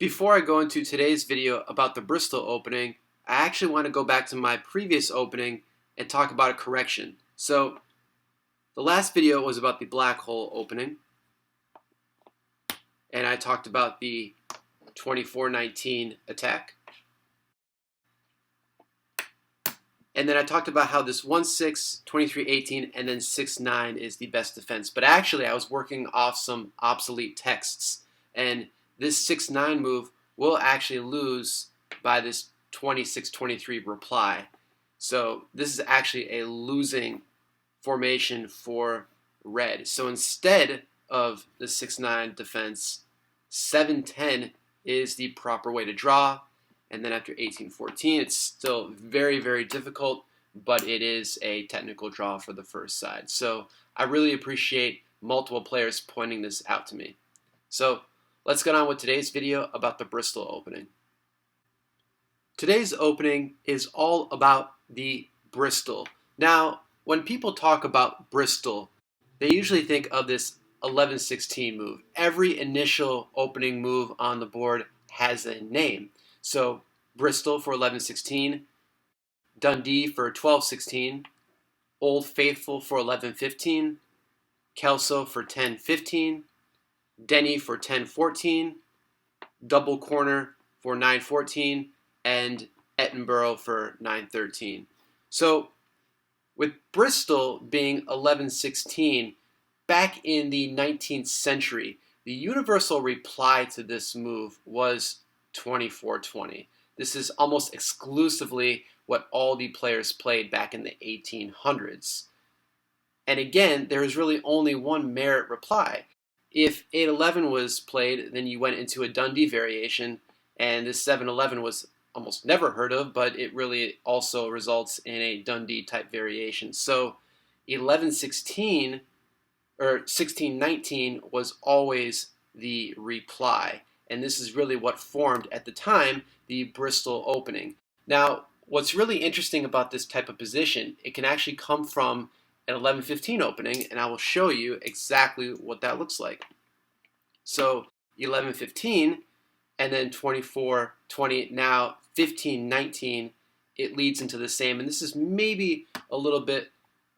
Before I go into today's video about the Bristol opening, I actually want to go back to my previous opening and talk about a correction. So the last video was about the black hole opening, and I talked about the 24-19 attack. And then I talked about how this 1-6, 23-18, and then 6-9 is the best defense. But actually, I was working off some obsolete texts, and this 6-9 move will actually lose by this 26-23 reply. So this is actually a losing formation for red. So instead of the 6-9 defense, 7-10 is the proper way to draw. And then after 18-14, it's still very, very difficult, but it is a technical draw for the first side. So I really appreciate multiple players pointing this out to me. So let's get on with today's video about the Bristol opening. Today's opening is all about the Bristol. Now, when people talk about Bristol, they usually think of this 11-16 move. Every initial opening move on the board has a name. So Bristol for 11-16, Dundee for 12-16, Old Faithful for 11-15, Kelso for 10-15, Denny for 10-14, Double Corner for 9-14, and Edinburgh for 9-13. So with Bristol being 11-16, back in the 19th century, the universal reply to this move was 24-20. This is almost exclusively what all the players played back in the 1800s. And again, there is really only one merit reply. If 8-11 was played, then you went into a Dundee variation, and this 7-11 was almost never heard of, but it really also results in a Dundee type variation. So 11-16 or 16-19 was always the reply. And this is really what formed, at the time, the Bristol opening. Now, what's really interesting about this type of position, it can actually come from an 11-15 opening, and I will show you exactly what that looks like. So 11-15, and then 24-20, now 15-19, it leads into the same. And this is maybe a little bit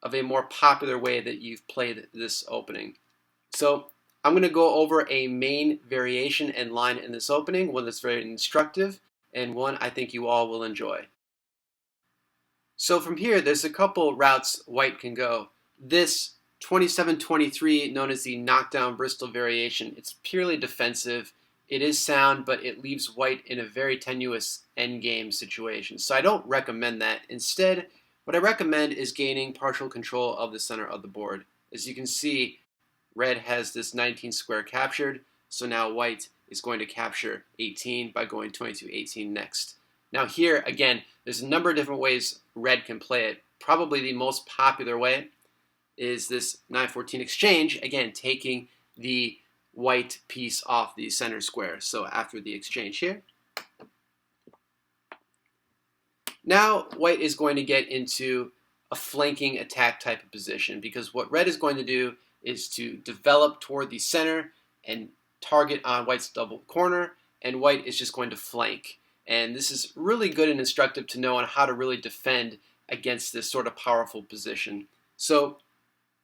of a more popular way that you've played this opening. So I'm going to go over a main variation and line in this opening, one that's very instructive, and one I think you all will enjoy. So from here, there's a couple routes white can go. This 27-23, known as the knockdown Bristol variation, it's purely defensive. It is sound, but it leaves white in a very tenuous endgame situation. So I don't recommend that. Instead, what I recommend is gaining partial control of the center of the board. As you can see, red has this 19 square captured, so now white is going to capture 18 by going 22-18 next. Now here, again, there's a number of different ways red can play it. Probably the most popular way is this 9-14 exchange, again, taking the white piece off the center square. So after the exchange here, now white is going to get into a flanking attack type of position, because what red is going to do is to develop toward the center and target on white's double corner, and white is just going to flank. And this is really good and instructive to know on how to really defend against this sort of powerful position. So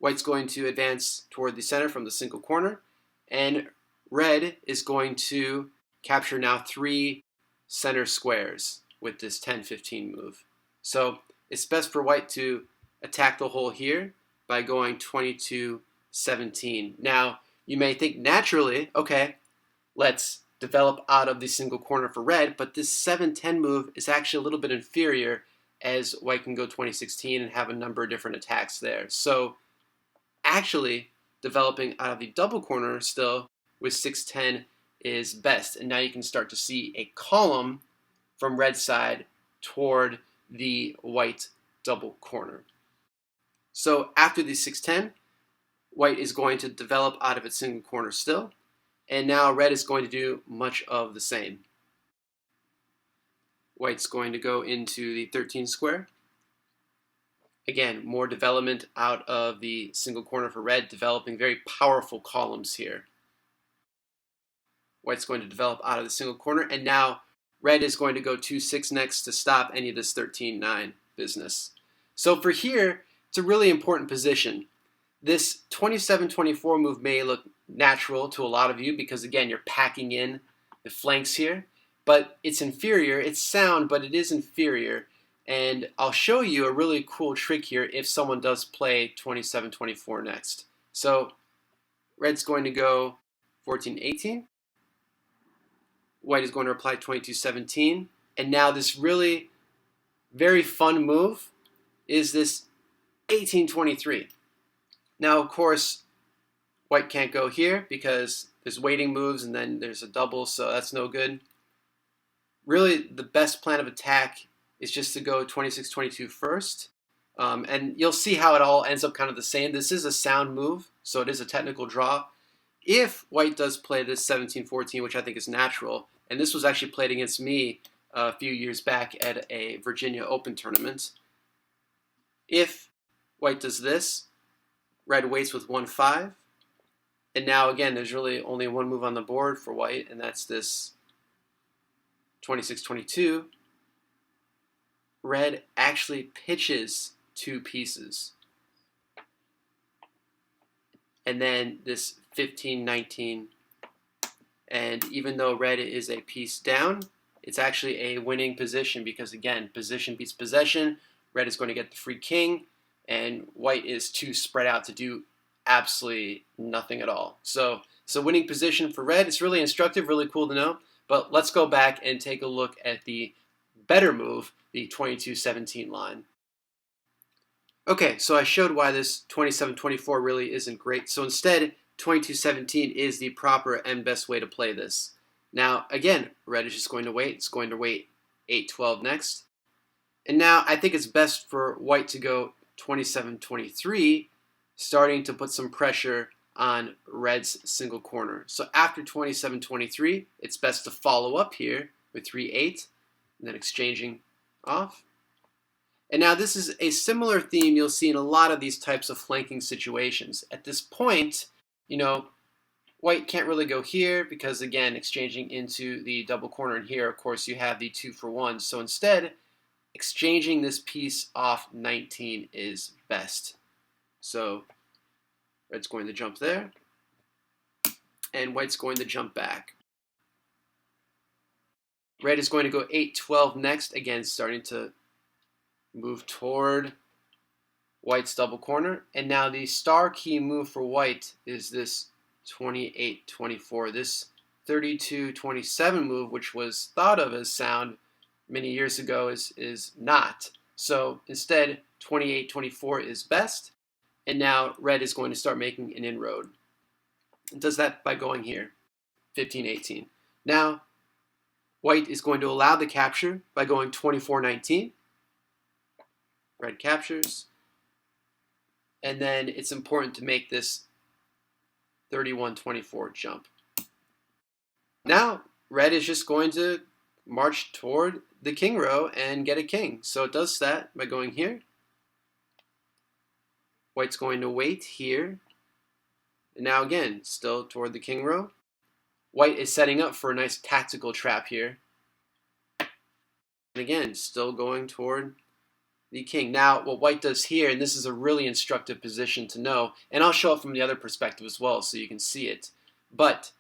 white's going to advance toward the center from the single corner, and red is going to capture now 3 center squares with this 10-15 move. So it's best for white to attack the hole here by going 22-17. Now, you may think naturally, okay, let's develop out of the single corner for red, but this 7-10 move is actually a little bit inferior, as white can go 20-16 and have a number of different attacks there. So actually, developing out of the double corner still with 6-10 is best. And now you can start to see a column from red side toward the white double corner. So after the 6-10, white is going to develop out of its single corner still, and now red is going to do much of the same. White's going to go into the 13 square. Again, more development out of the single corner for red, developing very powerful columns here. white's going to develop out of the single corner, and now red is going to go 2-6 next to stop any of this 13-9 business. So for here, it's a really important position. This 27-24 move may look natural to a lot of you because, again, you're packing in the flanks here, but it's inferior. It's sound, but it is inferior. And I'll show you a really cool trick here if someone does play 27-24 next. So red's going to go 14-18. White is going to reply 22-17. And now this really very fun move is this 18-23. Now, of course, white can't go here because there's waiting moves and then there's a double, so that's no good. Really, the best plan of attack is just to go 26-22 first. And you'll see how it all ends up kind of the same. This is a sound move, so it is a technical draw. If white does play this 17-14, which I think is natural, and this was actually played against me a few years back at a Virginia Open tournament. If white does this, red waits with 1-5. And now, again, there's really only one move on the board for white, and that's this 26-22. Red actually pitches 2 pieces. And then this 15-19. And even though red is a piece down, it's actually a winning position because, again, position beats possession. Red is going to get the free king, and white is too spread out to do absolutely nothing at all. So winning position for red. It's really instructive, really cool to know. But let's go back and take a look at the better move, the 22-17 line. Okay, so I showed why this 27-24 really isn't great. So instead, 22-17 is the proper and best way to play this. Now, again, red is just going to wait. It's going to wait 8-12 next. And now I think it's best for white to go 27-23, starting to put some pressure on red's single corner. So after 27-23, it's best to follow up here with 3-8, and then exchanging off. And now this is a similar theme you'll see in a lot of these types of flanking situations. At this point, white can't really go here because, again, exchanging into the double corner, and here, of course, you have the 2-for-1. So instead, exchanging this piece off 19 is best. So red's going to jump there, and white's going to jump back. Red is going to go 8-12 next, again, starting to move toward white's double corner. And now the star key move for white is this 28-24. This 32-27 move, which was thought of as sound many years ago, is not. So instead, 28-24 is best. And now red is going to start making an inroad. It does that by going here, 15-18. Now, white is going to allow the capture by going 24-19. Red captures. And then it's important to make this 31-24 jump. Now, red is just going to march toward the king row and get a king. So it does that by going here. White's going to wait here. And now again, still toward the king row. White is setting up for a nice tactical trap here. And again, still going toward the king. Now, what white does here, and this is a really instructive position to know, and I'll show it from the other perspective as well so you can see it, but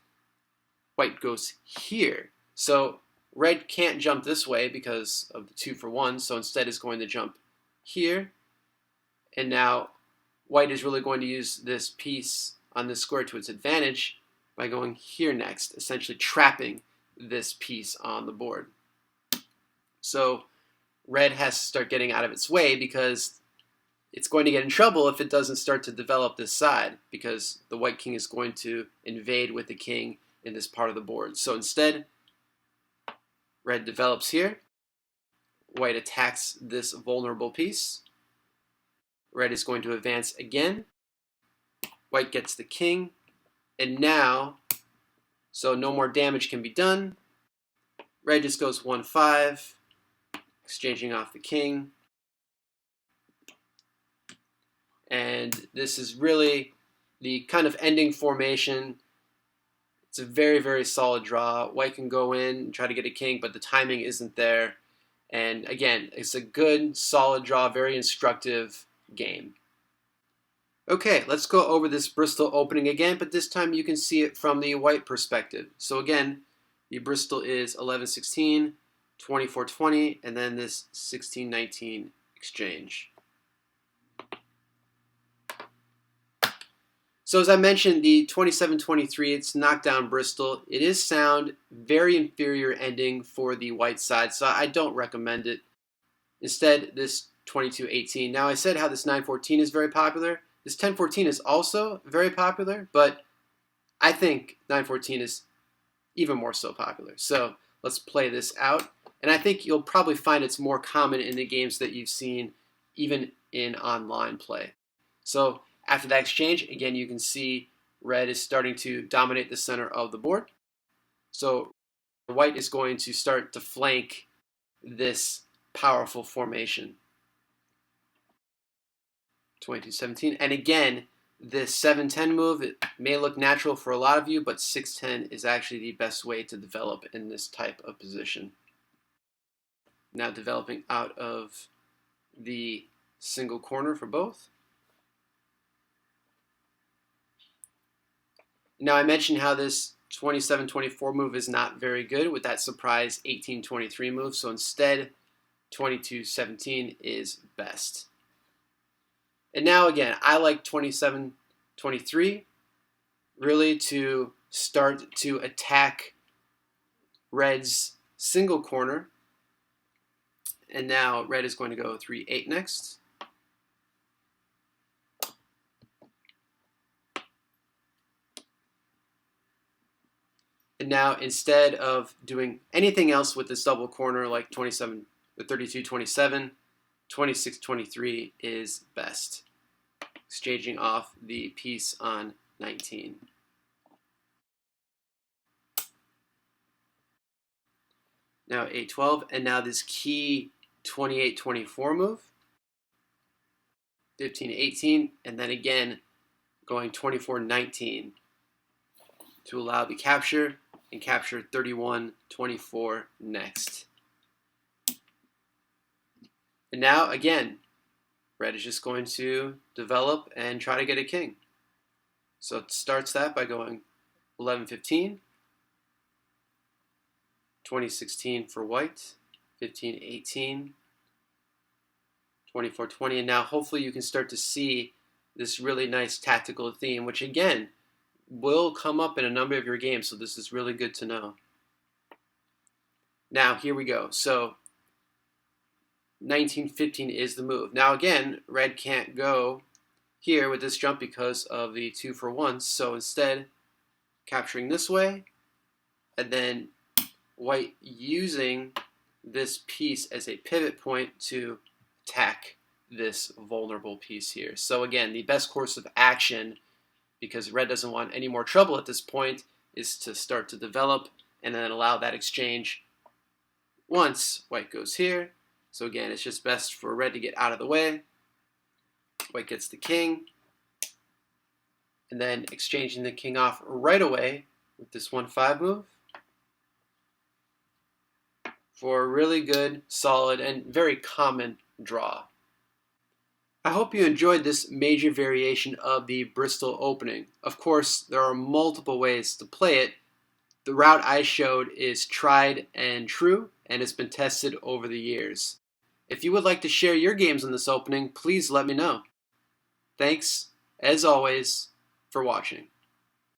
white goes here. So red can't jump this way because of the 2-for-1, so instead is going to jump here. And now white is really going to use this piece on this square to its advantage by going here next, essentially trapping this piece on the board. So red has to start getting out of its way because it's going to get in trouble if it doesn't start to develop this side, because the white king is going to invade with the king in this part of the board. So instead, red develops here. White attacks this vulnerable piece. Red is going to advance again. White gets the king. And now, so no more damage can be done. Red just goes 1-5. Exchanging off the king. And this is really the kind of ending formation. It's a very, very solid draw. White can go in and try to get a king, but the timing isn't there. And again, it's a good, solid draw, very instructive game. Okay, let's go over this Bristol opening again, but this time you can see it from the white perspective. So again, the Bristol is 11-16, 24-20, and then this 16-19 exchange. So as I mentioned, the 27-23, it's knocked down Bristol. It is sound, very inferior ending for the white side, so I don't recommend it. Instead, this 22-18. Now I said how this 9-14 is very popular. This 10-14 is also very popular, but I think 9-14 is even more so popular. So let's play this out. And I think you'll probably find it's more common in the games that you've seen even in online play. So after that exchange, again, you can see red is starting to dominate the center of the board. So white is going to start to flank this powerful formation. 22-17. And again, this 7-10 move, it may look natural for a lot of you, but 6-10 is actually the best way to develop in this type of position. Now developing out of the single corner for both. Now I mentioned how this 27-24 move is not very good with that surprise 18-23 move, so instead 22-17 is best. And now again, I like 27-23 really to start to attack red's single corner. And now red is going to go 3-8 next. And now instead of doing anything else with this double corner like 32-27, 26-23 is best. Exchanging off the piece on 19. Now 8-12, and now this key 28-24 move. 15-18, and then again going 24-19 to allow the capture, and capture 31-24 next. And now again, red is just going to develop and try to get a king. So it starts that by going 11-15, 20-16 for white, 15-18, 24-20, and now hopefully you can start to see this really nice tactical theme, which again will come up in a number of your games, so this is really good to know. Now here we go. So 19-15 is the move. Now again, red can't go here with this jump because of the 2-for-1, so instead capturing this way, and then white using this piece as a pivot point to attack this vulnerable piece here. So again, the best course of action, because red doesn't want any more trouble at this point, is to start to develop and then allow that exchange once white goes here. So again, it's just best for red to get out of the way. White gets the king, and then exchanging the king off right away with this 1-5 move for a really good, solid, and very common draw. I hope you enjoyed this major variation of the Bristol opening. Of course, there are multiple ways to play it. The route I showed is tried and true, and it's been tested over the years. If you would like to share your games on this opening, please let me know. Thanks, as always, for watching.